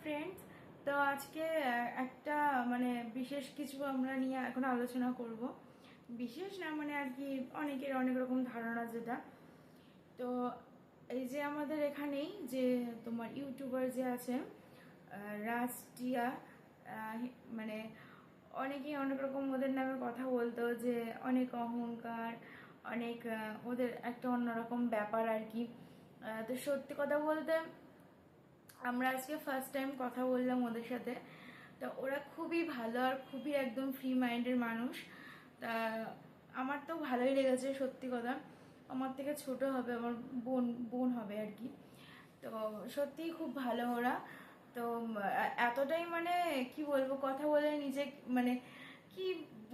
Friends, তো আজকে একটা বিশেষ কিছু আমরা নিয়ে এখন আলোচনা করব। বিশেষ না আর কি, অনেকের অনেক রকম ধারণা যেটা। তো এই যে আমাদের এখানেই যে তোমার ইউটিউবার যে আছে রাজটিয়া, মানে অনেকেই অনেক রকম ওদের নামে কথা বলতো, যে অনেক অহংকার, অনেক ওদের একটা অন্যরকম ব্যাপার আর কি। তো সত্যি কথা বলতে আমরা আজকে ফার্স্ট টাইম কথা বললাম ওদের সাথে। তো ওরা খুবই ভালো আর খুবই একদম ফ্রি মাইন্ডের মানুষ। তা আমার তো ভালোই লেগেছে সত্যি কথা। আমার থেকে ছোট হবে, আমার বোন বোন হবে আর কি। তো সত্যিই খুব ভালো ওরা। তো এতটাই কি বলবো, কথা বলে নিজে কি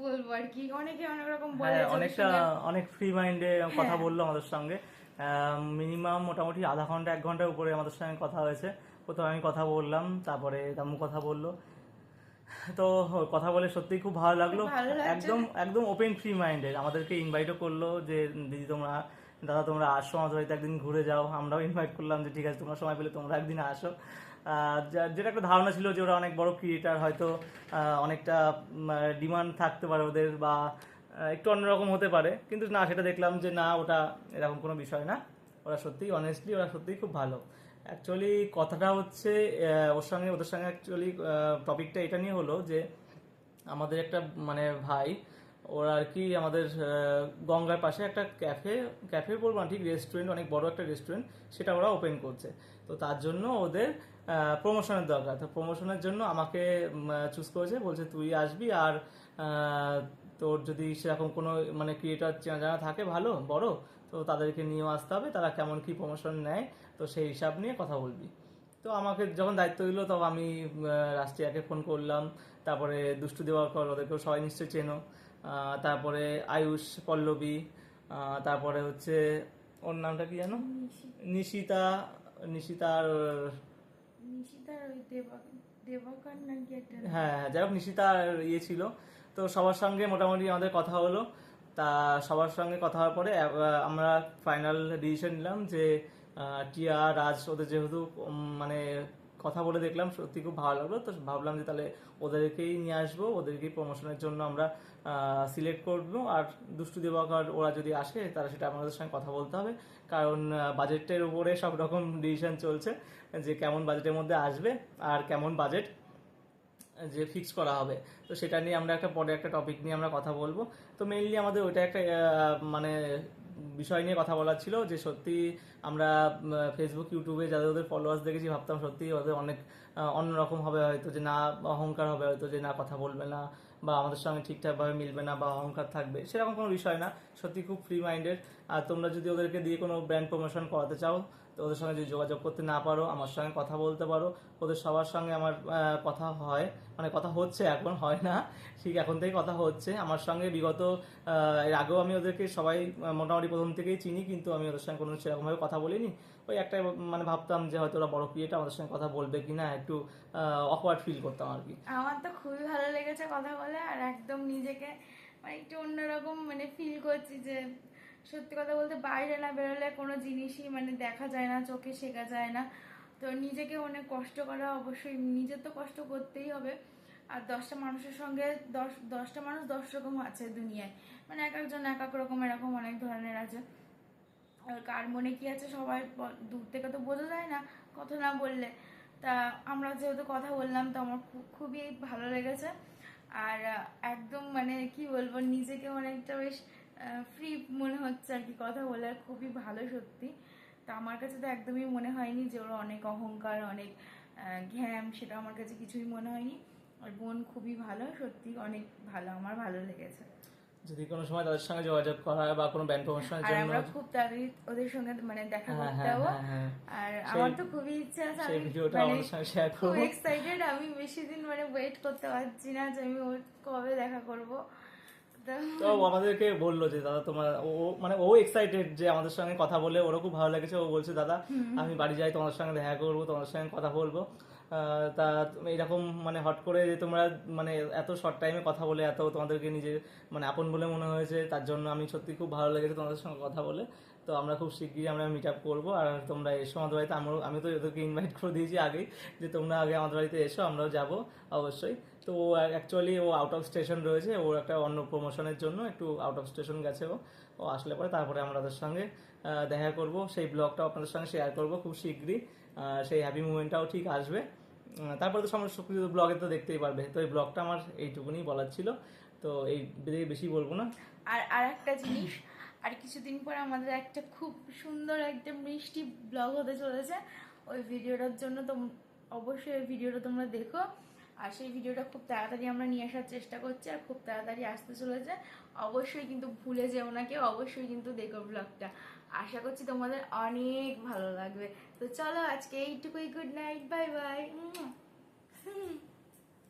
বলবো আর কি, অনেকে অনেক রকম বলে হ্যাঁ, যাদের অনেকটা সঙ্গে। অনেক ফ্রি মাইন্ডে কথা হ্যাঁ, বললো আমাদের সঙ্গে। মিনিমাম মোটামুটি আধা ঘন্টা 1 ঘন্টার উপরে আমাদের সঙ্গে কথা হয়েছে। প্রথমে আমি কথা বললাম, তারপরে দাম্মু কথা বললো। তো কথা বলে সত্যিই খুব ভালো খুব লাগলো। ভালো লাগছে। একদম একদম ওপেন ফ্রি মাইন্ডেড, আমাদেরকে ইনভাইটও করলো যে দিদি তোমরা, দাদা তোমরা আসো আমাদের বাড়িতে একদিন ঘুরে যাও। আমরাও ইনভাইট করলাম যে ঠিক আছে, তোমরা সময় পেলে তোমরা একদিন আসো। যেটা একটা ধারণা ছিল যে ওরা অনেক বড় ক্রিয়েটার, হয়তো অনেকটা ডিমান্ড থাকতে পারে ওদের, বা একটু অন্যরকম হতে পারে, কিন্তু না, সেটা দেখলাম যে না, ওটা এরকম কোনো বিষয় না। ওরা সত্যিই অনেস্টলি, ওরা সত্যিই খুব ভালো। অ্যাকচুয়ালি কথাটা হচ্ছে ওদের সঙ্গে অ্যাকচুয়ালি টপিকটা এটা নিয়ে হলো যে আমাদের একটা ভাই, ওরা আর কি আমাদের গঙ্গার পাশে একটা ক্যাফে, ক্যাফে বলবো না ঠিক, রেস্টুরেন্ট, অনেক বড় একটা রেস্টুরেন্ট, সেটা ওরা ওপেন করছে। তো তার জন্য ওদের প্রমোশনের দরকার। তো প্রমোশনের জন্য আমাকে চুজ করেছে, বলছে তুই আসবি, আর তোর যদি সেরকম কোনো ক্রিয়েটর চেনা জানা থাকে ভালো বড়, তো তাদেরকে নিয়েও আসতে হবে, তারা কেমন কি প্রমোশন নেয়, তো সেই হিসাব নিয়ে কথা বলবি। তো আমাকে যখন দায়িত্ব দিল, তখন আমি রাষ্ট্রিয়াকে ফোন করলাম, তারপরে দুষ্টু দিবাকর, ওদেরকেও সবাই নিশ্চয়ই চেনো, তারপরে আয়ুষ, পল্লবী, তারপরে হচ্ছে ওর নামটা কি জানো, নিশিতা, নিশিতার, নিশিতার ওই দেবাকর নাকি একটা নাম। হ্যাঁ হ্যাঁ, যাই হোক নিশিতার ছিল। তো সবার সঙ্গে মোটামুটি আমাদের কথা হলো। তা সবার সঙ্গে কথা হওয়ার পরে আমরা ফাইনাল ডিসিশন নিলাম যে টিয়া, রাজ, ওদের যেহেতু কথা বলে দেখলাম সত্যি খুব ভালো লাগলো, তো ভাবলাম যে তাহলে ওদেরকেই নিয়ে আসবো, ওদেরকেই প্রমোশনের জন্য আমরা সিলেক্ট করবো। আর দুষ্টু দিবাকর ওরা যদি আসে, তাহলে সেটা আমাদের সঙ্গে কথা বলতে হবে, কারণ বাজেটের উপরে সব রকম ডিসিশন চলছে, যে কেমন বাজেটের মধ্যে আসবে আর কেমন বাজেট যে ফিক্স করা হবে। তো সেটা নিয়ে আমরা পরে একটা টপিক নিয়ে আমরা কথা বলবো। তো মেইনলি আমাদের ওইটা একটা বিষয় নিয়ে কথা বলার ছিল, যে সত্যি আমরা ফেসবুক ইউটিউবে যাদের ওদের ফলোয়ার্স দেখেছি, ভাবতাম সত্যি ওদের অনেক অন্যরকম হবে, হয়তো যে না অহংকার হবে, হয়তো যে না কথা বলবে না, বা আমাদের সঙ্গে ঠিকঠাকভাবে মিলবে না, বা অহংকার থাকবে, সেরকম কোনো বিষয় না। সত্যি খুব ফ্রি মাইন্ডেড। আর তোমরা যদি ওদেরকে দিয়ে কোনো ব্র্যান্ড প্রমোশন করাতে চাও, তো ওদের সঙ্গে যদি যোগাযোগ করতে না পারো, আমার সঙ্গে কথা বলতে পারো। ওদের সবার সঙ্গে আমার কথা হয়, কথা হচ্ছে, এখন হয় না ঠিক, এখন থেকে কথা হচ্ছে আমার সঙ্গে। বিগত এর আগেও আমি ওদেরকে সবাই মোটামুটি প্রথম থেকেই চিনি, কিন্তু আমি ওদের সঙ্গে কোনো সেরকমভাবে কথা বলিনি। ওই একটা ভাবতাম যে হয়তো ওরা বড় ক্রিয়েটার, আমাদের সঙ্গে কথা বলবে কিনা, একটু অকওয়ার্ড ফিল করতাম আর কি। আমার তো খুবই ভালো লেগেছে কথা বলে, আর একদম নিজেকে একটু অন্যরকম ফিল করছি, যে সত্যি কথা বলতে বাইরে না বেরোলে কোনো জিনিসই দেখা যায় না, চোখে শেখা যায় না। তো নিজেকে অনেক কষ্ট করা, অবশ্যই নিজের তো কষ্ট করতেই হবে। আর 10টা মানুষের সঙ্গে 10টা মানুষ 10 রকম আছে দুনিয়ায়, এক একজন এক এক রকম, এরকম অনেক ধরনের আছে। আর কার মনে কি আছে সবাই দূর থেকে তো বোঝা যায় না, কথা না বললে। তা আমরা যেহেতু কথা বললাম, তো আমার খুবই ভালো লেগেছে। আর একদম কি বলবো, নিজেকে অনেকটা বেশ ফ্রি মনে হচ্ছে আর কি কথা বলে, আর খুবই ভালো সত্যি। তা আমার কাছে তো একদমই মনে হয়নি যে ওরা অনেক অহংকার, অনেক ঘ্যাম, সেটা আমার কাছে কিছুই মনে হয়নি। আর বোন খুবই ভালো, সত্যি অনেক ভালো, আমার ভালো লেগেছে। যদি কোনো সময় তাদের সঙ্গে যোগাযোগ করা হয়, বা কোনো ব্যান্ড প্রমোশনের আর জন্য। আমরা খুব তাড়াতাড়ি ওদের সঙ্গে দেখা হ্যাঁ করতে হ্যাঁ যাবো। হ্যাঁ হ্যাঁ, আর সেই আমার তো খুবই ইচ্ছা আছে, সেই আমি ভিডিওটা আমাদের সঙ্গে শেয়ার খুব করবো। এক্সাইটেড। আমি বেশি দিন ওয়েট করতে পারছি না, যে আমি ওর কবে দেখা করব। তো তো ও আমাদেরকে বললো যে দাদা তোমার, ও ও এক্সাইটেড যে আমাদের সঙ্গে কথা বলে, ওরও খুব ভালো লেগেছে। ও বলছে দাদা আমি বাড়ি যাই, তোমাদের সঙ্গে দেখা করবো, তোমাদের সঙ্গে কথা বলবো। তা এরকম হট করে যে তোমরা এত শর্ট টাইমে কথা বলে, এত তোমাদেরকে নিজে আপন বলে মনে হয়েছে, তার জন্য আমি সত্যি খুব ভালো লেগেছে তোমাদের সঙ্গে কথা বলে। তো আমরা খুব শিগগিরই আমরা মিট আপ করবো, আর তোমরা এসো আমাদের বাড়িতে। আমি তো ওদেরকে ইনভাইট করে দিয়েছি আগেই, যে তোমরা আগে আমাদের বাড়িতে এসো, আমরাও যাব অবশ্যই। তো ও অ্যাকচুয়ালি ও আউট অফ স্টেশন রয়েছে, ওর একটা অন্য প্রমোশনের জন্য একটু আউট অফ স্টেশন গেছে। ও আসলে পরে তারপরে আমরা ওদের সঙ্গে দেখা করব, সেই ব্লগটাও আপনাদের সঙ্গে শেয়ার করব খুব শীঘ্রই। সেই হ্যাপি মুমেন্টটাও ঠিক আসবে। তারপরে তো সমস্ত কিছু ব্লগে তো দেখতেই পারবে। তো এই ব্লগটা আমার এইটুকুনি বলার ছিল, তো এই বেশি বলবো না। আর আর একটা জিনিস, আর কিছুদিন পর আমাদের একটা খুব সুন্দর একটা মিষ্টি ব্লগ হতে চলেছে। ওই ভিডিওটার জন্য তো অবশ্যই ওই ভিডিওটা তোমরা দেখো। আর সেই ভিডিওটা খুব তাড়াতাড়ি আমরা নিয়ে আসার চেষ্টা করছি, আর খুব তাড়াতাড়ি আসতে চলেছে। অবশ্যই কিন্তু ভুলে যেও না কেউ, অবশ্যই কিন্তু দেখো ব্লগটা। আশা করছি তোমাদের অনেক ভালো লাগবে। তো চলো আজকে এইটুকুই, গুড নাইট, বাই বাই।